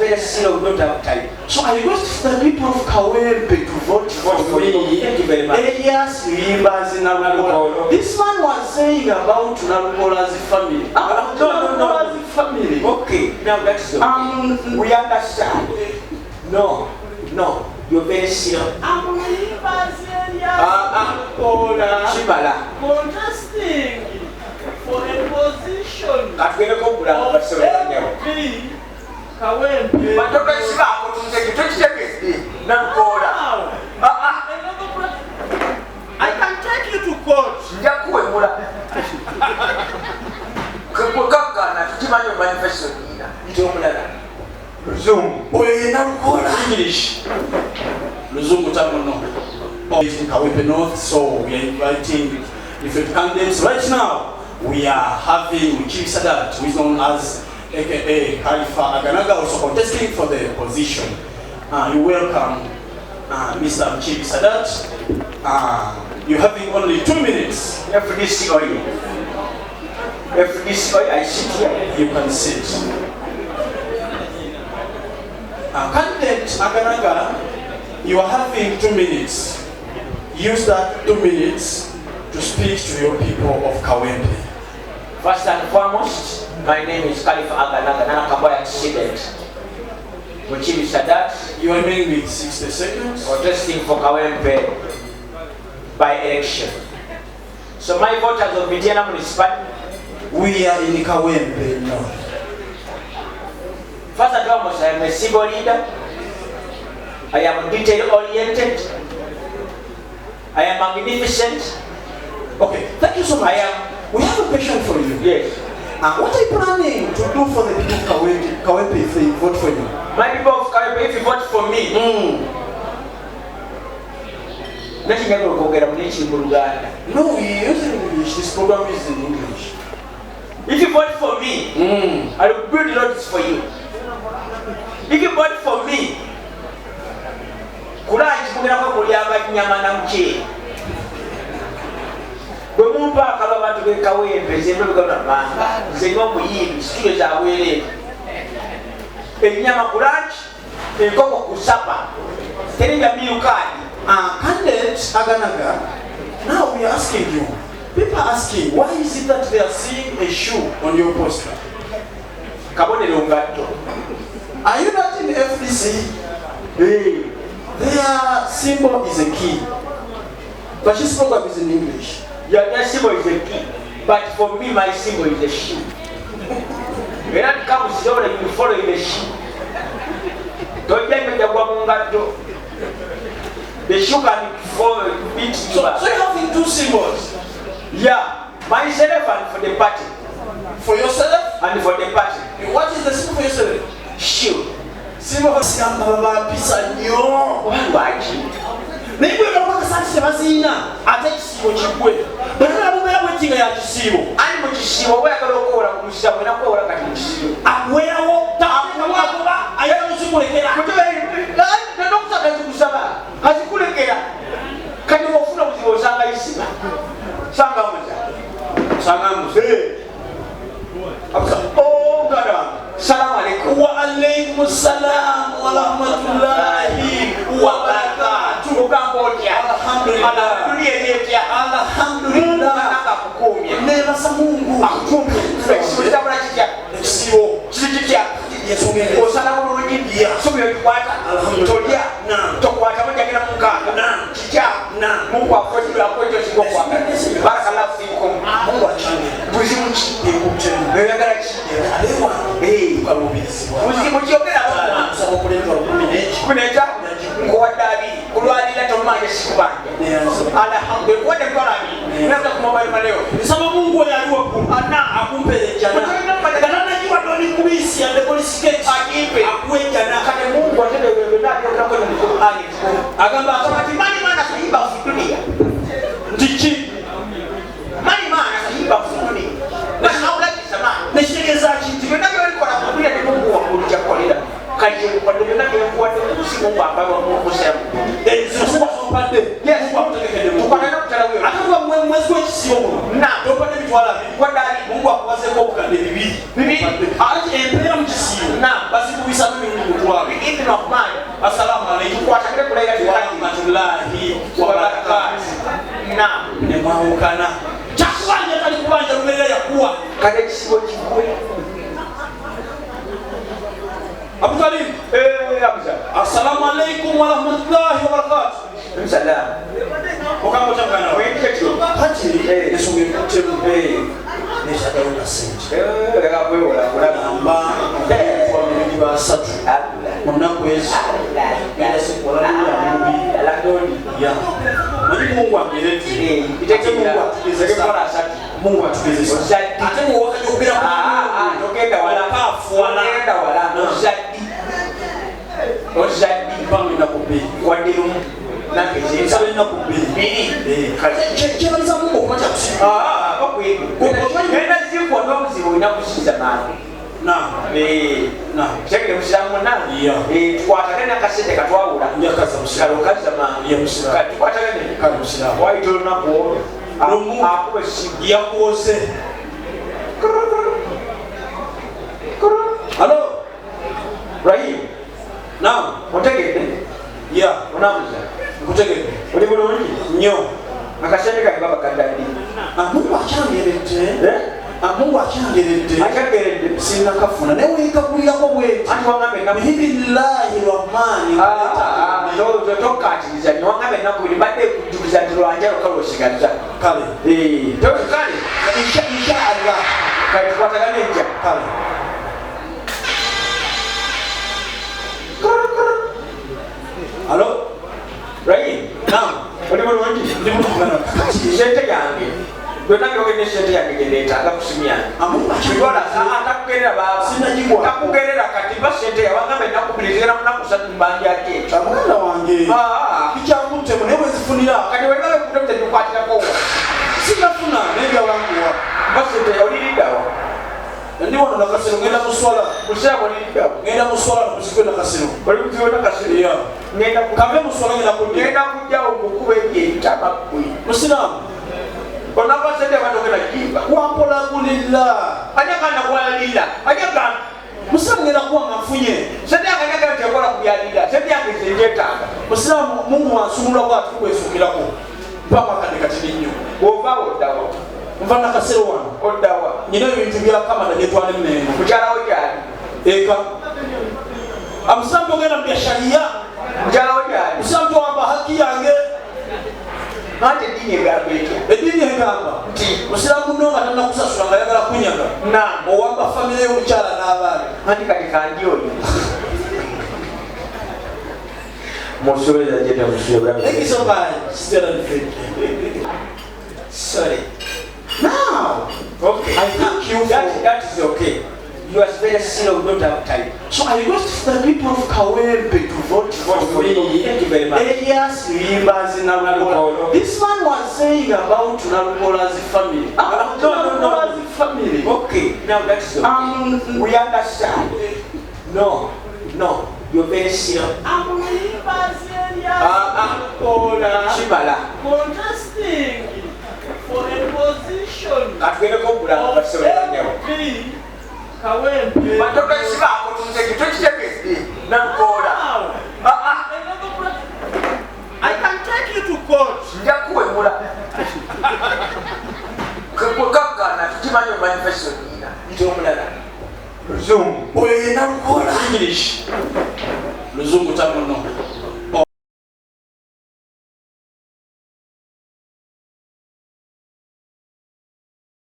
very serious, we don't have time. So I request the people of Kekawempe to vote for me. Thank you very much. Elias Limbazi Nalukola. This man was saying about Nalukola's family. No. Family. Okay, now that's okay. We understand. No. You're very serious. Contesting for a position. Kekawempe. I can take you to court. English. Luzungu Tamono. In Kekawempe North, so we are inviting different candidates. Right now, we are having Chief Sadat, who is known as aka Khalifah Nganaga, also contesting for the position. You welcome Mr. Chief Sadat. You're having only 2 minutes. After this oil, I sit here. You can sit. Candidate Nganaga, you are having 2 minutes. Use that 2 minutes to speak to your people of Kekawempe. First and foremost, my name is Khalifah Akyateda. Chief Sadat. You are remaining with 60 seconds. Contesting for Kekawempe by election. So my voters of Indiana Municipality. We are in Kekawempe North. First and foremost, I am a civil leader. I am detail-oriented. I am magnificent. Okay, thank you so much. We have a question for you. Yes. What are you planning to do for the people of Kekawempe if they vote for you? My people of Kekawempe, if you vote for me, no, we use English. This program is in English. If you vote for me, I will build roads for you. If you vote for me, Kulanchi kugenda ko kulyanga nyama na mchele. Bwe mumpa akaba bantu be Kekawempe zembe bigana manga. Zenyo muyimbi studio za bwere. Enyama kulanchi, enkoko kusapa. Teringa miukani. Candidate Nganaga, now we are asking you. People are asking, why is it that they are seeing a shoe on your poster? Kabonero ngatto. Are you not in the FDC? Hey. Their symbol is a key. But this program is in English. Yeah, their symbol is a key. But for me, my symbol is a shoe. When that comes over, you follow the shoe. Don't get me the woman. The shoe can beat so you're having 2 symbols? Yeah. Myself and for the party. For yourself? And for the party. What is the symbol for yourself? Shoe. Symbol for Samba Pisa Nyo. Why? Maybe we're not going to say Mazina. I take Sibo Chipwe. But I'm not waiting at Sibo. I'm going to see where I go to Musa when I go to Sibo. And where I walk down, I don't see what I can. The doctor has to Saba. Has to put it. Can you offer us your Sanga Isima? Sanga Oh, God. Salam alaikum. Wa alaikum salam wa rahmatullahi wa barakatuh. Alhamdulillah. Alhamdulillah. Never Samungu. Yes, mwezi wa kisiyomo na topate bitwala kwadali Mungu akuwaze ko bukande bibiri ati empera mu kisiyo na basi kubisa Mungu mutwala even of mine assalamu alaykum kwatakire kulaya wa rahmatullahi wa barakatuh na ne mwawukana chakwanya kali kubanja lumerera yakuwa kale kisibo kikwe Abu Karim abuza assalamu alaykum wa rahmatullahi wa barakatuh salam okambo changana wende kyo kati nesonge kutemu neshaka utasente kaka kwewola kulamba kwa mimi basatu munakwezi ngenda sikola ya mubi ya Mungu amireti iteke Mungu atugezesa Mungu atugezesa ate mu wakati okubira tokenda wala kafu wala tokenda wala ozadi pamwe na kubi wadiru nakeze sabe na kubi biri chebaliza Mungu kwacha kusiba bakwego ngenda zikwa nomuzibu inakusiza mali na cheke musiramu na twatagane nakasente katwawula njakaza musiramu kazama ya musiramu twatagane kali musiramu waitolo nako Mungu akube shigi yakuoze Hello Rahim naam otegede ya unamuza kutegede uli bulungi nyo akasente kali baba kadadi Mungu achangerete Mungu achangerete akagerede sina kafuna newe ikakulira ko bweti ati wangabe na billahi rahmani zo tokatiriza ni wangabe na kulibade kujukiza tilwanja lokaloshikaza kale to kale insha Allah kali twatagane nja kale Hello Rahim naam uli bulungi ndi mukana sente yange Donanga wene sente yange geleta akakusimia Mungu Chigola atakugerera baba sinajibwa takugerera kati basente yawangabe nakubilizira munakusatu mbanja yake mwana wange kichakutte munewe zifunira kati wengabe kutemte tukwatira ko sinafuna nenda wangu wa basente yoliridawa ndiwo na kasero ngenda muswala kusaba liridawa ngenda muswala kuzikwenda kasero bali kuziona kasiri ya ngenda kave muswala ngenda kujja ngenda kujja okukuba ebyeyita bakwi musiramu ona basente batokera kiba wampola kulilla anyaganda kwalira anyaganda musiramu ngenda kuwa mafunye sente akanyaganda tekola kubyalira sente yange zenjetanga musiramu Mungu wansumula kwa tukwesukirako mpaka kati ninyo bova odawa mvana kasero wano odawa nyina ebintu bya kamana netwale mmengo kuchalawo kyali eka amusambo ngenda mu sharia kuchalawo kyali musambo wamba haki yange ate dini egamba etya edini egamba nti musiramu nonga tanna kusasula nga yagala kunyaga na owamba famire y'omukyala n'abaana ati kati kandi oyo musobeza jeta musobeza Thank you so much. Still on the sorry now okay I thank you that is okay. You are very slow, we don't have time. So I request the people of Kekawempe to vote for me. Thank you very much. Elias Limbazi Nalukola. This man was saying about Nalukola's family. No. Family. Okay, now that's okay. We understand. No, you're very slow. Chibala. Contesting for a position Kekawempe. Matoka sibako tunzekitokitekezi nankola. I can take you to court. Njakuwemula. Kakana tukimanyo manifesto nina. Ntomulala. Luzungu. Oyo Nalukola English. Luzungu tamuno.